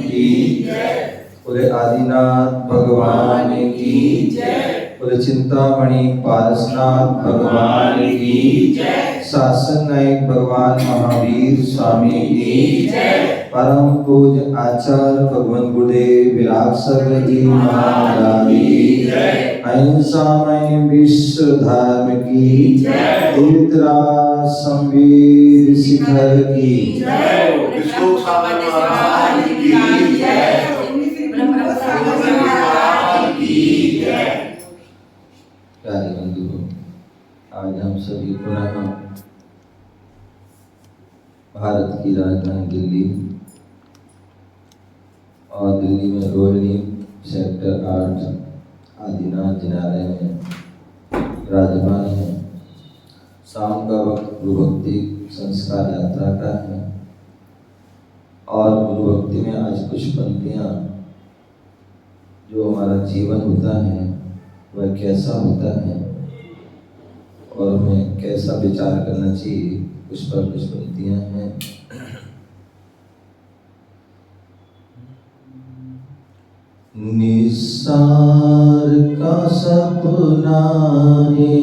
की जय। बोले आदिनाथ भगवान की जय। बोले चिंतामणि पारसनाथ भगवान की जय। शासन नायक भगवान महावीर स्वामी की जय। परम पूज्य आचार्य भगवान गुरुदेव विराट सगर जी महाराज की जय। अहिंसामय विश्व धर्म की जय। तीर्थराज संवीर शिखर की जय। विष्णु सागर महाराज की जय। प्यारे बंधुओं, आज हम सभी पुनः भारत की राजधानी दिल्ली और दिल्ली में रोहिणी सेक्टर 8 आदिनाथ जिनालय में विराजमान है। शाम का वक्त गुरु भक्ति संस्कार यात्रा का है और गुरु भक्ति में आज कुछ पंक्तियाँ जो हमारा जीवन होता है वह कैसा होता है और हमें कैसा विचार करना चाहिए, उस पर कुछ पंक्तियाँ हैं। निस्सार का सपना है,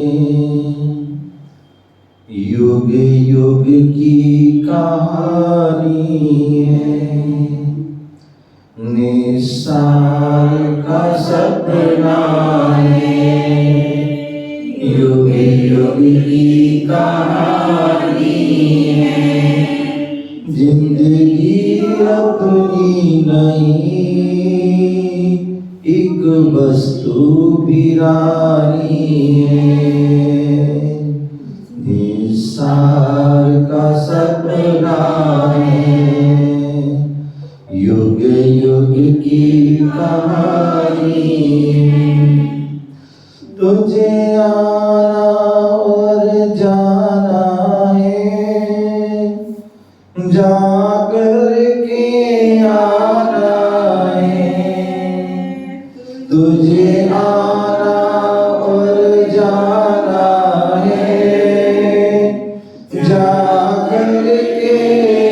युग युग की कहानी है। निस्सार का सपना है, युग युग की कहानी है। जिंदगी अपनी नहीं, एक वस्तु वीरानी है। निस्सार का सपना है, युग युग की कहानी है। तुझे आना और जाना है, जाकर के आना है। तुझे आना और जाना है, जाकर के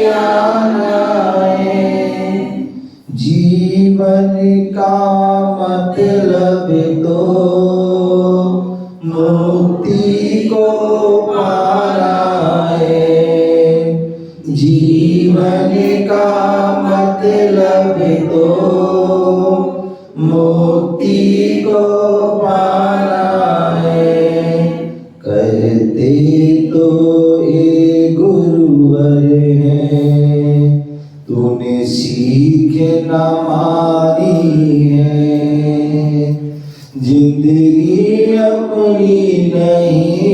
आना है। जीवन का मतलब तो मुक्ति को पाना है। जीवन का मतलब तो मुक्ति को पाना है। कहते तो ये गुरुवर है, तूने सीख न मानी है। जिंदगी अपनी नहीं,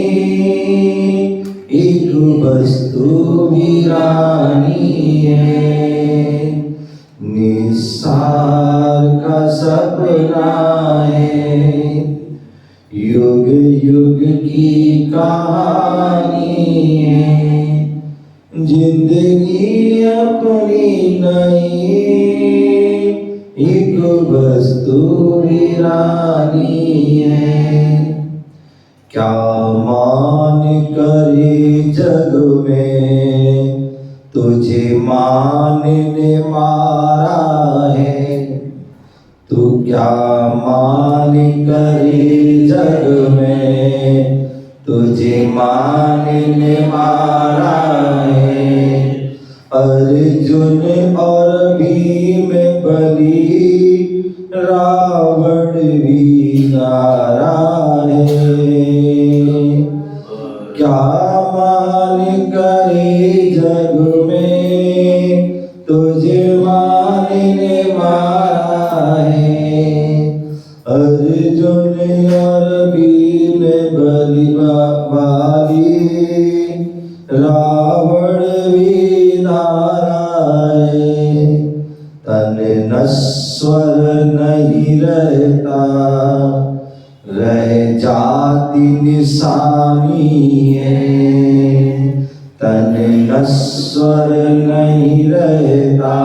एक वस्तु वीरानी है। निस्सार का सपना है, युग युग की कहानी है। जिंदगी अपनी नहीं, एक वस्तु वीरानी है। क्या मान करे जग में, तुझे मान ने मारा है। तू क्या मान करे जग में, तुझे मान ने मारा है। अर्जुन और भीम बलि, रावण भी नारा है। क्या मान करे जग में, तुझे मान ने मारा है। अर्जुन और भीम बलि रावण भी नारा है। तन नश्वर नहीं रहता, रह जाति निशानी है। तन नश्वर नहीं रहता,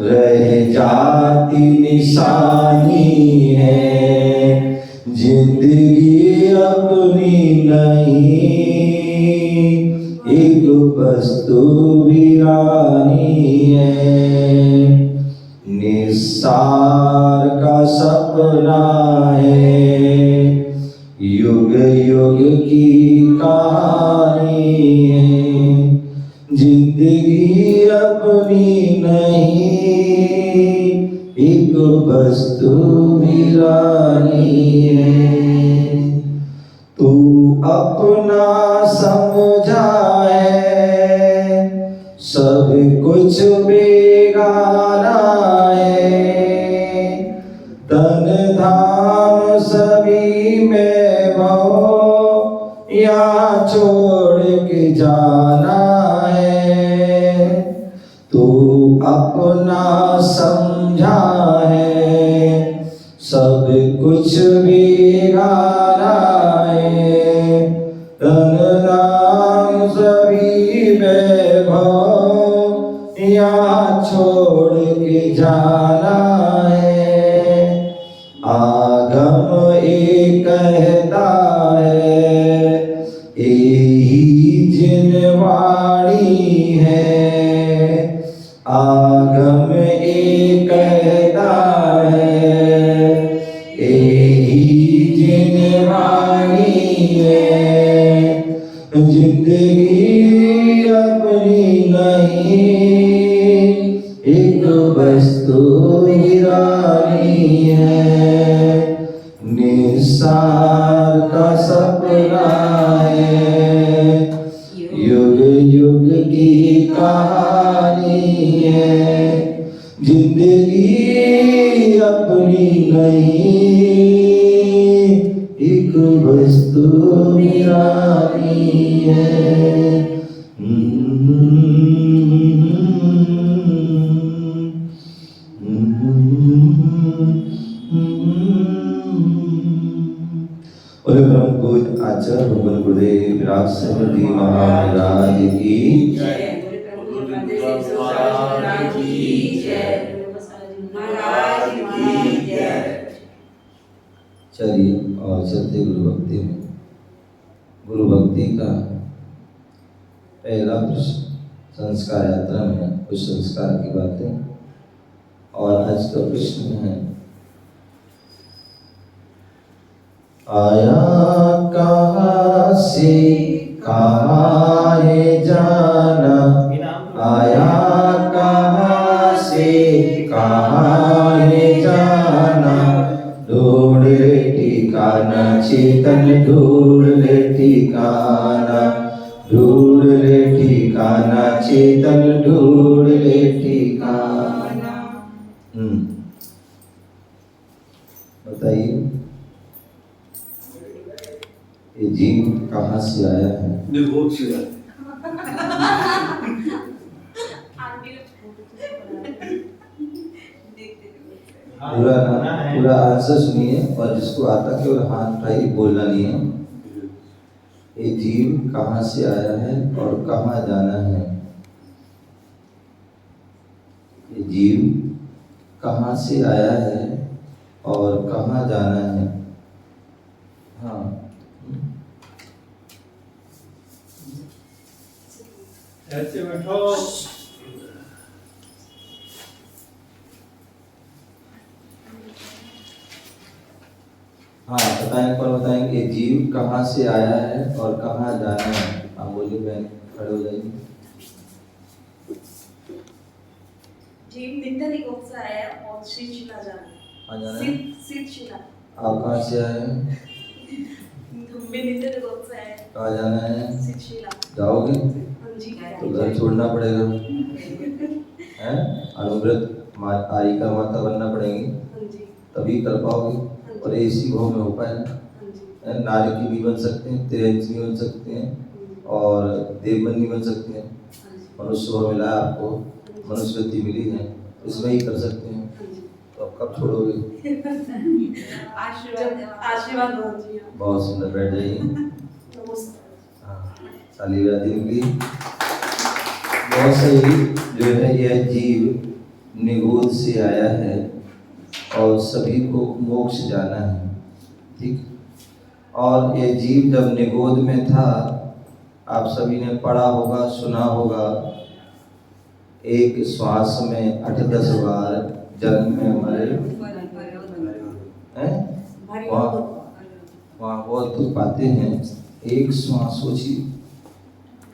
रह जाति निशानी है। जिंदगी अपनी नहीं, एक वस्तु वीरानी है। निस्सार का सपना है, युग युग की कहानी है, जिंदगी अपनी नहीं, एक वस्तु वीरानी है। तू अपना समझा है, सब कुछ बेगाना है, तन धाम सभी में वो यहाँ छोड़ के जाना है। तू अपना समझा है, सब कुछ बेगाना है, तन धाम सभी वैभव यहाँ छोड़ के जाना है। आगम एक कहता है, यही जिनवाणी है, आगम एक कहता है, यही जिनवाणी है, जिंदगी अपनी नहीं, एक वस्तु वीरानी है, निस्सार का सपना है, युग युग की कहानी है, जिंदगी अपनी नहीं, एक वस्तु वीरानी है। और ब्रह्म पूज आचार्य भगवान गुरुदेव विराट सिमरती महाराज की चलिए और चलते गुरु भक्ति में। गुरु भक्ति का पहला प्रश्न संस्कार यात्रा में कुछ संस्कार की बातें, और आज का प्रश्न है, आया कहाँ से कहाँ है जाना, आया कहाँ से कहाँ है जाना, ढूंढ ले ठिकाना चेतन, ढूंढ ले ठिकाना, ढूंढ ले ठिकाना चेतन, ढूंढ ले ठिकाना। बताइए ये जीव कहाँ से आया है? निगोद से पूरा आंसर सुनिए, और जिसको आता केवल हाथ उठाइए, बोलना नहीं है। ये जीव कहाँ से आया है और कहाँ जाना है? ये जीव कहाँ से आया है और कहाँ जाना है? हाँ, ऐसे बैठो। हाँ बताएंगे, कौन बताएंगे ये जीव कहाँ से आया है और कहाँ जाना है? आप बोलिए बहन, खड़े हो जाइए। जीव नित्य निगोद से आया है और शिला जाना है। सिद्ध शिला। आप कहाँ से आए हैं? मैं नित्य निगोद से आया। कहाँ जाना है? सिद्ध शिला। जाओगे? हाँ जी। तो घर छोड़ना पड़ेगा, हैं? अनुव्रत आरिका माता बनना पड़ेगी, हाँ जी। तभी कर पाओगे। और ऐसी भाव में हो पाए ना, नारकी भी बन सकते हैं, तिरंजी भी बन सकते हैं, और देवबंदी बन सकते हैं। मनुष्य भाव मिला है आपको, मनुष्य गति मिली है, इसमें ही कर सकते हैं। तो अब कब छोड़ोगे? आशीर्वाद बहुत सुंदर, बैठ जाइए। हाँ, साली की बहुत सही। जो है यह जीव निगोद से आया है और सभी को मोक्ष जाना है, ठीक। और ये जीव जब निगोद में था, आप सभी ने पढ़ा होगा, सुना होगा, एक श्वास में 8-10 बार जल में हमारे हैं भारी वहाँ बहुत दुख पाते हैं। एक श्वास सोचिए,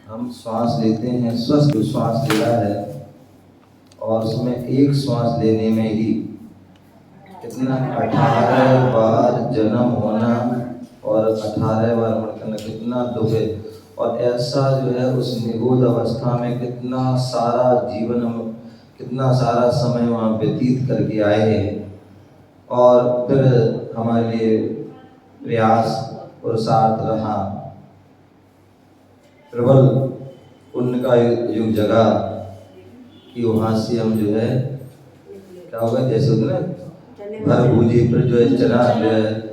हम श्वास लेते हैं, स्वस्थ श्वास ले रहा है और उसमें एक श्वास लेने में ही कितना 18 बार जन्म होना और 18 बार मर करना, कितना दुख है। और ऐसा जो है उस निगोद अवस्था में कितना सारा जीवन हम, कितना सारा समय वहाँ व्यतीत करके आए हैं और फिर हमारे लिए प्रयास पुरुषार्थ रहा, प्रबल पुण्य का युग जगा कि वहाँ से हम जो है क्या होगा, जैसे होता है भर भूजी पर जो है चना जो है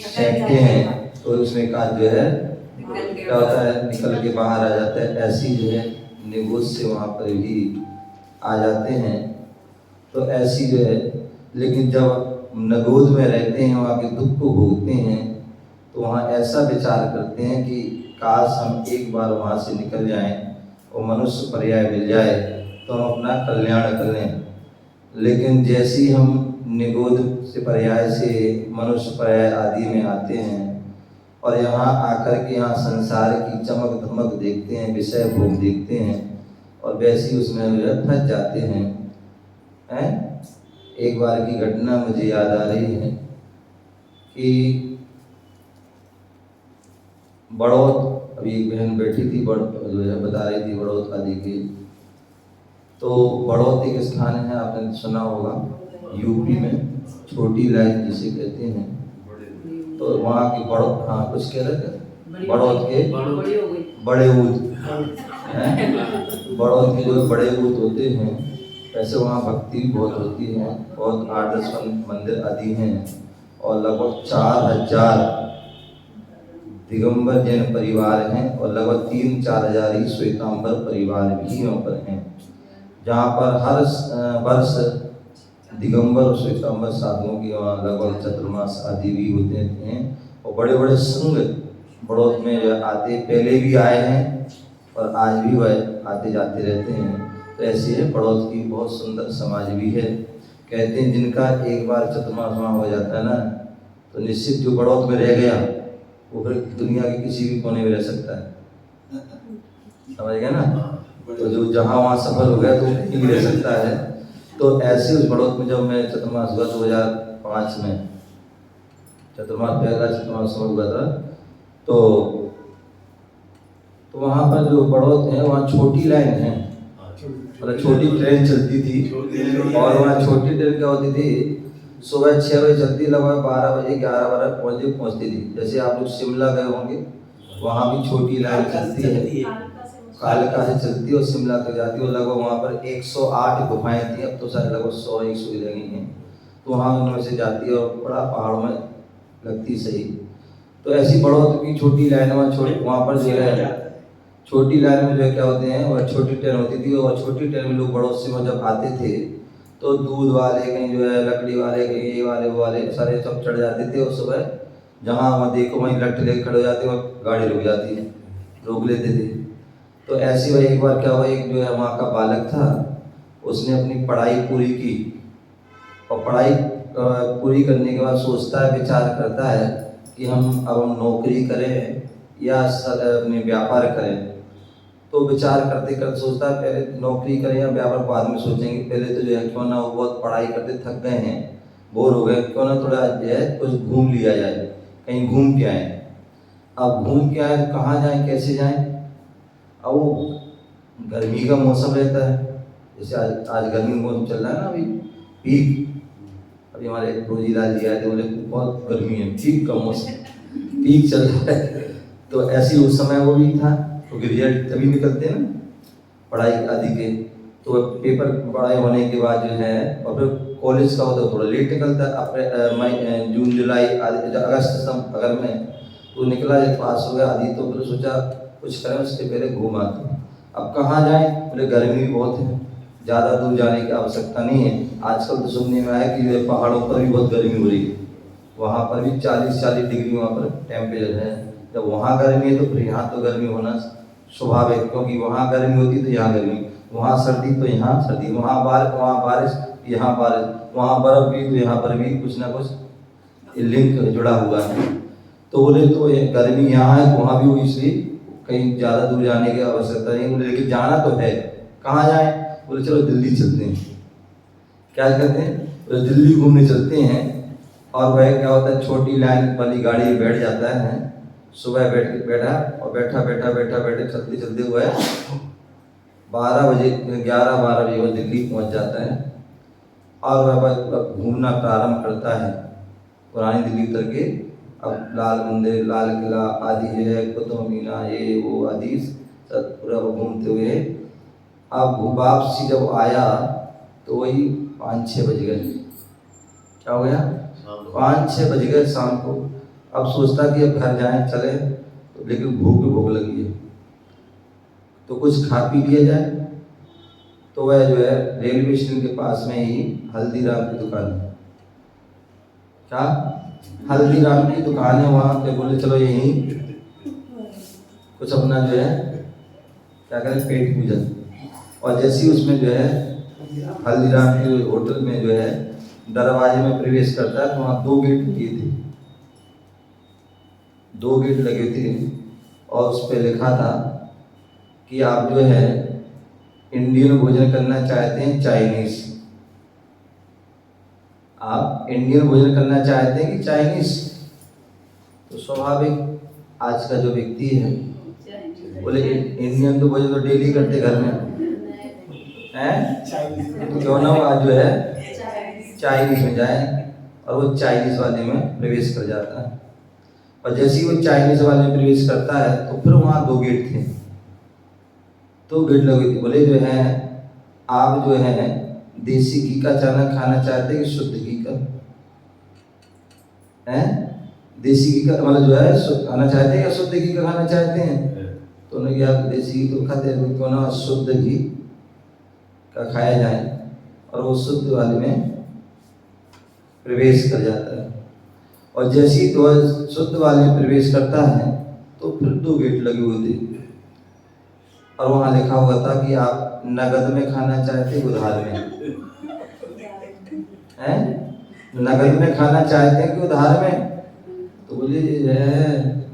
सेंकते हैं तो उसमें का जो है क्या होता है, निकल के बाहर आ जाता है। ऐसी जो है निगोद से वहाँ पर भी आ जाते हैं। तो ऐसी जो है, लेकिन जब नगोद में रहते हैं, वहाँ के दुख को भोगते हैं, तो वहाँ ऐसा विचार करते हैं कि काश हम एक बार वहाँ से निकल जाएं और मनुष्य पर्याय मिल जाए तो हम अपना कल्याण कर लें। लेकिन जैसे ही हम निगोद से पर्याय से मनुष्य पर्याय आदि में आते हैं और यहाँ आकर के यहाँ संसार की चमक धमक देखते हैं, विषय भोग देखते हैं और वैसे ही उसमें जो है फंस जाते हैं। एक बार की घटना मुझे याद आ रही है कि बड़ौत, अभी एक बहन बैठी थी जो है बता रही थी बड़ौत आदि की। तो बड़ौत एक स्थान है, आपने सुना होगा, यूपी में छोटी लाइन जिसे कहते हैं। तो वहाँ की बड़ौत, हाँ कुछ कह रहे थे, बड़ौत के बड़े ऊद बड़ौत के जो बड़े ऊद होते हैं, वैसे वहाँ भक्ति भी बहुत होती है, बहुत 8-10 मंदिर आदि हैं और लगभग 4000 दिगंबर जैन परिवार हैं और लगभग 3-4 हजार ही श्वेतांबर परिवार भी वहाँ पर हैं, जहाँ पर हर वर्ष दिगंबर और श्वेतांबर साधुओं की वहाँ लगभग चतुर्मास आदि भी होते हैं और बड़े बड़े संघ बड़ौत में जो आते, पहले भी आए हैं और आज भी वह आते जाते रहते हैं। तो ऐसे है, बड़ौत की बहुत सुंदर समाज भी है। कहते हैं जिनका एक बार चतुर्मास वहाँ हो जाता है ना, तो निश्चित जो बड़ौत में रह गया वो फिर दुनिया के किसी भी कोने में रह सकता है, समझ गए ना। तो जो जहाँ वहाँ सफल हो गया तो कहीं भी रह सकता है। तो ऐसे उस बड़ौत में जब मैं चतुर्मास हुआ 2005 में, चतुर्मास पहला चतुर्मास हुआ था, तो वहाँ पर जो बड़ौत है वहाँ छोटी लाइन है, मतलब छोटी ट्रेन चलती थी और वहाँ छोटी ट्रेन क्या होती थी, सुबह 6 बजे चलती, लगभग 12 बजे 11 बजे पहुँचती थी। जैसे आप लोग शिमला गए होंगे, वहाँ भी छोटी लाइन चलती है, कालका से चलती है और शिमला तक जाती है और लगभग वहाँ पर 108 गुफाएं थी, अब तो शायद लगभग 100-100 रह गई हैं। तो वहाँ उनमें से जाती है और बड़ा पहाड़ों में लगती सही। तो ऐसी बड़ौत की छोटी लाइन वहाँ पर जो है, छोटी लाइन में जो है क्या होते हैं, वह छोटी ट्रेन होती थी और छोटी ट्रेन में लोग बड़ौत से जब आते थे तो दूध वाले कहीं जो है, लकड़ी वाले कहीं, ये वाले वो वाले सारे सब चढ़ जाते थे और सुबह जहाँ वहाँ देखो वहीं लट्ठ लेकर खड़े हो जाते और गाड़ी रुक जाती है, रोक लेते थे। तो ऐसी वही एक बार क्या हुआ, एक जो है वहाँ का बालक था, उसने अपनी पढ़ाई पूरी की और पढ़ाई पूरी करने के बाद सोचता है, विचार करता है कि हम नौकरी करें या अपने व्यापार करें। तो विचार करते करते सोचता है पहले नौकरी करें या व्यापार बाद में सोचेंगे, पहले तो जो है क्यों ना वो बहुत पढ़ाई करते थक गए हैं, बोर हो गए, क्यों ना थोड़ा जो है कुछ घूम लिया जाए, कहीं घूम के आए। अब घूम के आए तो कहाँ जाएं, कैसे जाएं। अब वो गर्मी का मौसम रहता है, जैसे आज गर्मी का मौसम चल रहा है ना, अभी पीक, अभी हमारे रोजीलाल जी आए थे, बोले बहुत गर्मी है, पीक का मौसम, पीक चल रहा है। तो ऐसे उस समय वो भी था, क्योंकि रिजल्ट तभी निकलते हैं ना पढ़ाई आदि के। तो पेपर पढ़ाई होने के बाद जो है, और फिर कॉलेज का होता है थोड़ा लेट निकलता है, अप्रैल मई जून जुलाई आदि अगस्त अगर में तो निकला, जब पास हो गया आदि, तो फिर सोचा कुछ करें उसके पहले घूम आते हैं। अब कहाँ जाएं, बोले गर्मी भी बहुत है, ज़्यादा दूर जाने की आवश्यकता नहीं है। आजकल तो सुनने में आया कि पहाड़ों पर भी बहुत गर्मी हो रही है, वहाँ पर भी 40-40 डिग्री वहाँ पर टेम्परेचर है। जब वहाँ गर्मी है तो फिर यहाँ तो गर्मी होना स्वाभाविक, क्योंकि वहाँ गर्मी होती तो यहाँ गर्मी। वहाँ सर्दी तो यहाँ सर्दी, वहाँ बारिश यहाँ बारिश, वहाँ बर्फ भी तो यहाँ पर भी कुछ ना कुछ लिंक जुड़ा हुआ है। तो बोले तो ये गर्मी यहाँ है तो वहाँ भी हुई, इसलिए कहीं ज़्यादा दूर जाने की आवश्यकता नहीं। बोले लेकिन जाना तो है, कहाँ जाए? बोले चलो दिल्ली चलते हैं। क्या कहते हैं? बोले दिल्ली घूमने चलते हैं। और वह क्या होता है, छोटी लाइन वाली गाड़ी में बैठ जाता है, सुबह बैठे चलते चलते हुए 11 बजे वो दिल्ली पहुंच जाता है। और वह घूमना प्रारंभ करता है पुरानी दिल्ली उतर के। अब लाल मंदिर, लाल किला आदि जो है, कुतुब मीनार, ये वो आदि सब पूरा घूमते हुए अब वापसी जब आया तो वही 5-6 बज गए। क्या हो गया? 5-6 बज गए शाम को। अब सोचता कि अब घर जाएं चले, तो लेकिन भूख लगी है तो कुछ खा पी लिया जाए। तो वह जो है रेलवे स्टेशन के पास में ही हल्दीराम की दुकान है। क्या? हल्दीराम की दुकान है। वहाँ पे बोले चलो यहीं कुछ अपना जो है क्या करें, पेट पूजन। और जैसे ही उसमें जो है हल्दीराम के होटल में जो है दरवाजे में प्रवेश करता है तो वहाँ 2 गेट लगे थे, 2 गेट लगे थे। और उस पर लिखा था कि आप जो है इंडियन भोजन करना चाहते हैं चाइनीज, आप इंडियन भोजन करना चाहते हैं कि चाइनीज? तो स्वाभाविक आज का जो व्यक्ति है बोले इंडियन तो भोजन तो डेली करते घर में हैं, तो क्यों ना आज जो है चाइनीज में जाए। और वो चाइनीज वाले में प्रवेश कर जाता है। और जैसे ही वो चाइनीज वाले में प्रवेश करता है तो फिर वहाँ 2 गेट थे, 2 गेट लगे थे। बोले जो है आप जो है देसी घी का चाना खाना चाहते हैं कि शुद्ध घी का? हैं? देसी घी का मतलब जो है खाना चाहते हैं या शुद्ध घी का खाना चाहते हैं? तो उन्होंने कहा देसी घी तो खाते हैं, क्यों ना शुद्ध घी का खाया जाए। और वो शुद्ध वाले में प्रवेश कर जाता है। और जैसे ही तो शुद्ध वाले में प्रवेश करता है तो फिर 2 गेट लगे हुए थे। और वहाँ लिखा हुआ था कि आप नगद में खाना चाहते हैं उधार में? हैं? नगद में खाना चाहते हैं कि उधार में? तो बोले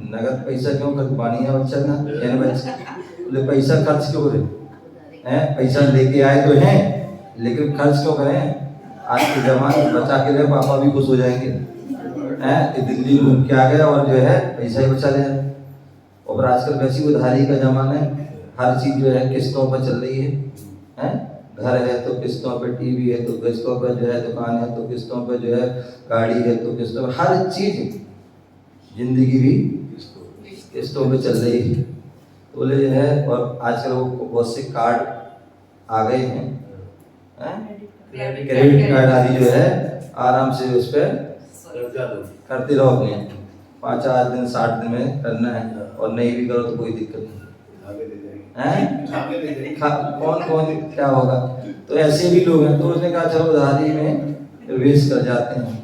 नगद पैसा क्यों खर्च है बच्चा ना, बोले पैसा खर्च क्यों करें? पैसा लेके आए तो हैं लेकिन खर्च क्यों करें? आज के जमाने बचा के लिए पापा भी खुश हो जाएंगे कि दिल्ली घूम के आ गया और जो है पैसा ही बचा लिया। और आजकल वैसी उधारी का जमाना है, हर चीज जो है किस्तों पर चल रही है। घर है तो किस्तों पे, टीवी है तो किस्तों पे, जो है दुकान है तो किस्तों पे, जो है गाड़ी है तो किस्तों पे, हर चीज जिंदगी भी किस्तों पे चल रही है। तो बोले जो है, और आजकल वो बहुत से कार्ड आ गए हैं, क्रेडिट कार्ड आदि जो है आराम से उस पर करते रहो अपने 5-8 दिन 60 दिन में करना है। और नहीं भी करो तो कोई दिक्कत नहीं है। कौन क्या होगा? तो ऐसे भी लोग हैं। तो उसने कहा चलो उधारी में प्रवेश कर जाते हैं।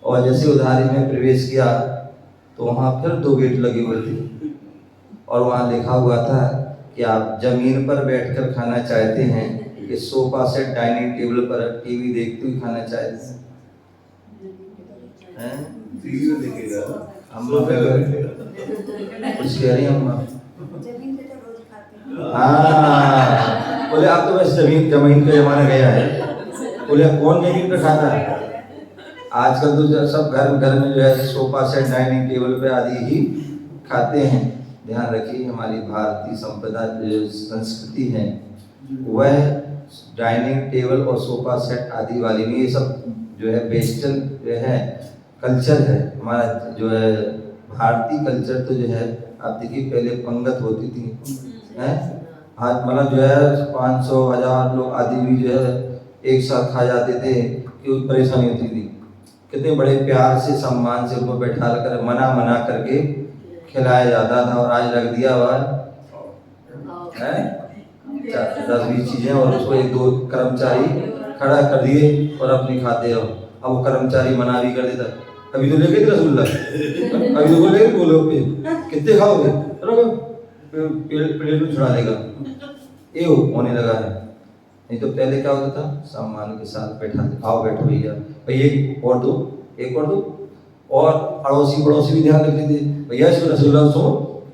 और जैसे उधारी में प्रवेश किया तो वहाँ फिर 2 गेट लगे हुए थे। और वहाँ लिखा हुआ था कि आप जमीन पर बैठकर खाना चाहते हैं कि सोफा सेट डाइनिंग टेबल पर टीवी देखते हुए खाना चाहते हैं? अम्मा कुछ कह रही हैं अम्मा? हाँ, बोले आप तो बस जमीन का जमाना गया है। बोले कौन जमीन पे खाता है? आजकल तो सब घर में जो है सोफा सेट डाइनिंग टेबल पे आदि ही खाते हैं। ध्यान रखिए, हमारी भारतीय संपदा जो संस्कृति है वह डाइनिंग टेबल और सोफा सेट आदि वाली में, ये सब जो है वेस्टर्न जो है कल्चर है। हमारा जो है भारतीय कल्चर तो जो है आप देखिए पहले पंगत होती थी, हैं? आज मतलब जो है 500-1000 लोग आदि भी जो है एक साथ खा जाते थे, कोई परेशानी होती थी। कितने बड़े प्यार से सम्मान से उनको बैठा कर मना करके खिलाया जाता था। और आज रख दिया हुआ है 10-20 चीजें और उसको 1-2 कर्मचारी खड़ा कर दिए और अपनी खाते रहो। अब वो कर्मचारी मना भी कर देता, अभी तो लेके रसगुल्ला, अभी तो बोले पे कितने खाओगे, प्लेट में छुड़ा देगा। ये होने लगा है। नहीं तो पहले क्या होता था, सम्मान के साथ बैठाते, आओ बैठो भैया, भाई एक और दो, एक और दो, और अड़ोसी पड़ोसी भी ध्यान रखते थे, भैया इसको रसगुल्ला सो,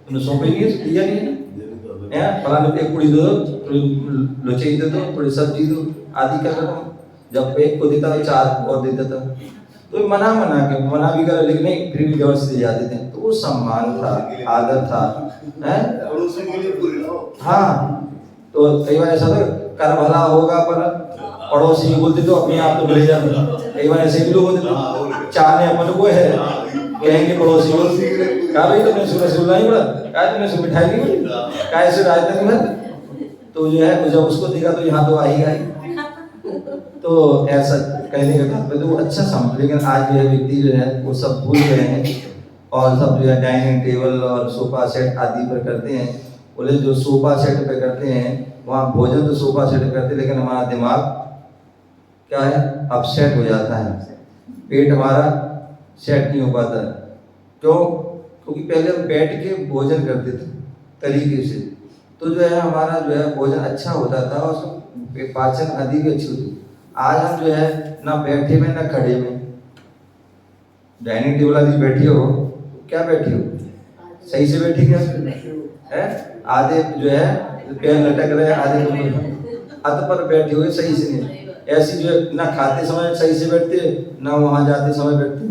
तुमने सौंपे नहीं है, दिया नहीं है, फलाने एक पूड़ी दो, थोड़ी लुचई दे दो, थोड़ी सब्जी दो, आदि क्या करो। जब एक को देता तो चार और देता था, तो मना मना भी करा, लेकिन नहीं फिर भी जबरदस्ती जाते थे। तो वो सम्मान था, आदर था, हाँ। तो कई बार ऐसा था, कर भला होगा पर पड़ोसी बोलते तो अपने आप तो भले जाते। कई बार ऐसे भी लोग होते थे, चाहने अपन को है, कहेंगे पड़ोसी को, कहा भाई तुमने रसगुल्ला नहीं पड़ा, कहा तुमने मिठाई नहीं पड़ी, कहा ऐसे राजता नहीं भर। तो जो है जब उसको देखा तो यहाँ तो आएगा ही। तो ऐसा कहने का तात्पर्य तो वो अच्छा समझ, लेकिन आज जो है व्यक्ति जो है वो सब भूल गए हैं और सब जो है डाइनिंग टेबल और सोफा सेट आदि पर करते हैं। बोले जो सोफा सेट पे करते हैं वहाँ भोजन तो सोफा सेट पे करते हैं, लेकिन हमारा दिमाग क्या है, अपसेट हो जाता है, पेट हमारा सेट नहीं हो पाता। क्यों? क्योंकि पहले हम बैठ के भोजन करते थे तरीके से, तो जो है हमारा जो है भोजन अच्छा होता था और पाचन आदि भी अच्छी होती। आज हम जो है ना बैठे में ना खड़े में, डाइनिंग टेबल आदि बैठे हो, क्या बैठे हो, सही से बैठे क्या है, आधे जो है पैर लटक रहे हैं, आधे हाथ पर बैठे हुए सही से नहीं। ऐसी जो है ना खाते समय सही से बैठते, ना वहां जाते समय बैठते।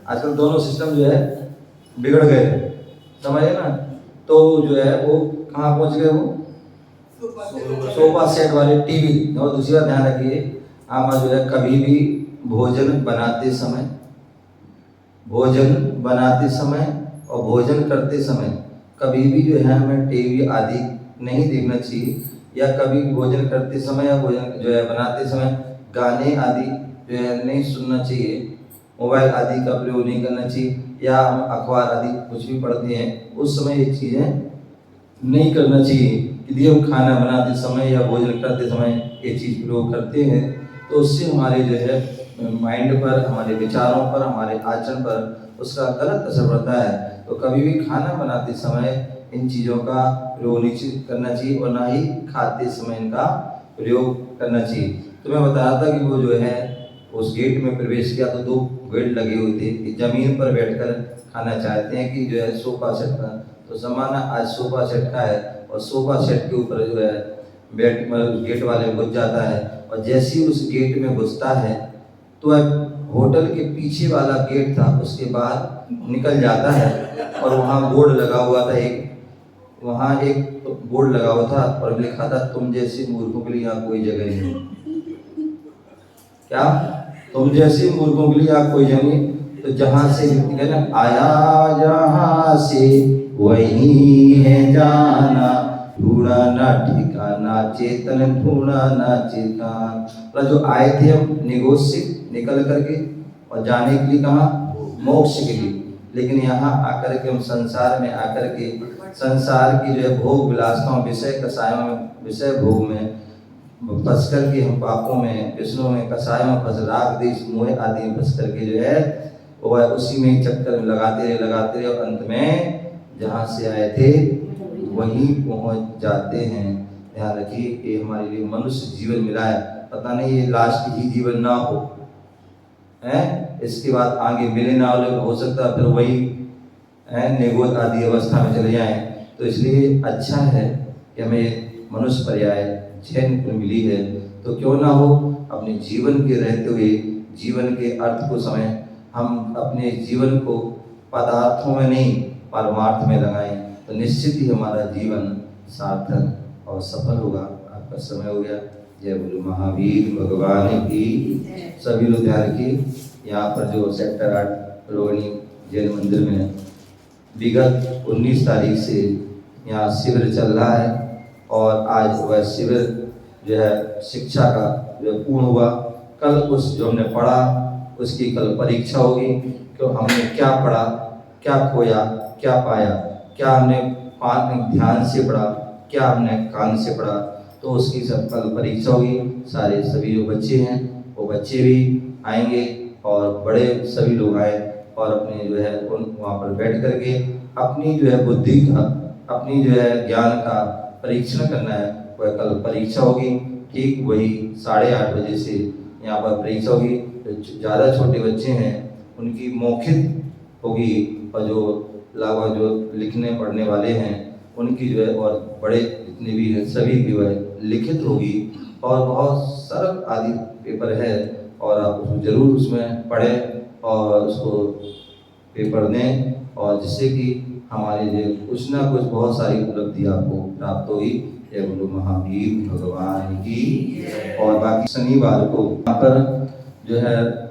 आजकल दोनों सिस्टम जो है बिगड़ गए, समझे ना। तो जो है वो कहाँ पहुंच गए, वो सोफा सेट वाले टीवी। और दूसरी बात ध्यान रखिए, आप जो है कभी भी भोजन बनाते समय और भोजन करते समय कभी भी जो है हमें टीवी आदि नहीं देखना चाहिए, या कभी भोजन करते समय या भोजन जो है बनाते समय गाने आदि जो है नहीं सुनना चाहिए, मोबाइल आदि का प्रयोग नहीं करना चाहिए, या हम अखबार आदि कुछ भी पढ़ते हैं उस समय ये चीज़ें नहीं करना चाहिए। यदि हम खाना बनाते समय या भोजन करते समय ये चीज़ प्रयोग करते हैं तो उससे हमारे जो है माइंड पर, हमारे विचारों पर, हमारे आचरण पर उसका गलत असर पड़ता है। तो कभी भी खाना बनाते समय इन चीज़ों का प्रयोग नहीं करना चाहिए और ना ही खाते समय इनका प्रयोग करना चाहिए। तो मैं बता रहा था कि वो जो है उस गेट में प्रवेश किया तो 2 गेट लगे हुए थे कि ज़मीन पर बैठकर खाना चाहते हैं कि जो है सोफा सेट पर। तो ज़माना आज सोफा सेट का है और सोफा सेट के ऊपर जो है बैठ गेट वाले घुस जाता है, और जैसे ही उस गेट में घुसता है तो होटल के पीछे वाला गेट था उसके बाहर निकल जाता है, और वहाँ बोर्ड लगा हुआ था, एक बोर्ड लगा हुआ था और लिखा था तुम जैसे मूर्खों के लिए यहाँ कोई जगह नहीं। क्या? तुम जैसे मूर्खों के लिए यहाँ कोई जगह नहीं। तो जहाँ से आया जहाँ से वही है जाना, ढूंढा ना ठिकाना चेतन ढूंढा ना चेतन। मतलब जो आए थे हम निगोज से निकल करके और जाने के लिए कहाँ, मोक्ष के लिए, लेकिन यहाँ आकर के हम संसार में आकर के संसार की जो है भोग विलासताओं विषय कसायों में, विषय भोग में फंस करके हम पापों में, विष्णु में, कसायों में फंस, राग देश मोह आदि में फंस करके जो है वो उसी में चक्कर लगाते रहे और अंत में जहाँ से आए थे वहीं पहुँच जाते हैं। ध्यान रखिए कि हमारे लिए मनुष्य जीवन मिला है, पता नहीं ये लास्ट ही जीवन ना हो, है इसके बाद आगे मिले ना हो सकता है फिर वही निगोद आदि अवस्था में चले जाएं। तो इसलिए अच्छा है कि हमें मनुष्य पर्याय जैन को मिली है, तो क्यों ना हो अपने जीवन के रहते हुए जीवन के अर्थ को समय हम अपने जीवन को पदार्थों में नहीं परमार्थ में लगाएं, तो निश्चित ही हमारा जीवन सार्थक और सफल होगा। आपका समय हो गया। जय बोलो महावीर भगवान की। सभी लोग ध्यान रखिए, यहाँ पर जो सेक्टर 8 रोहिणी जैन मंदिर में विगत 19 तारीख से यहाँ शिविर चल रहा है, और आज वह शिविर जो है शिक्षा का जो पूर्ण हुआ। कल उस जो हमने पढ़ा उसकी कल परीक्षा होगी, क्यों हमने क्या पढ़ा, क्या खोया, क्या पाया, क्या हमने ध्यान से पढ़ा, क्या हमने कान से पढ़ा, तो उसकी सब कल परीक्षा होगी। सारे सभी जो बच्चे हैं वो बच्चे भी आएंगे और बड़े सभी लोग आए और अपने जो है उन वहाँ पर बैठ करके अपनी जो है बुद्धि का, अपनी जो है ज्ञान का परीक्षण करना है, वह कल परीक्षा होगी, ठीक वही 8:30 बजे से यहाँ पर परीक्षा होगी। जो ज़्यादा छोटे बच्चे हैं उनकी मौखिक होगी, और जो लगभग जो लिखने पढ़ने वाले हैं उनकी जो है, और बड़े जितने भी हैं सभी की वह लिखित होगी। और बहुत सरल आदि पेपर है, और आप उसको जरूर उसमें पढ़ें और उसको पेपर दें, और जिससे कि हमारे जो कुछ ना कुछ बहुत सारी उपलब्धि आपको प्राप्त होगी। जय बोलो महावीर भगवान की। और बाकी शनिवार को यहाँ पर जो है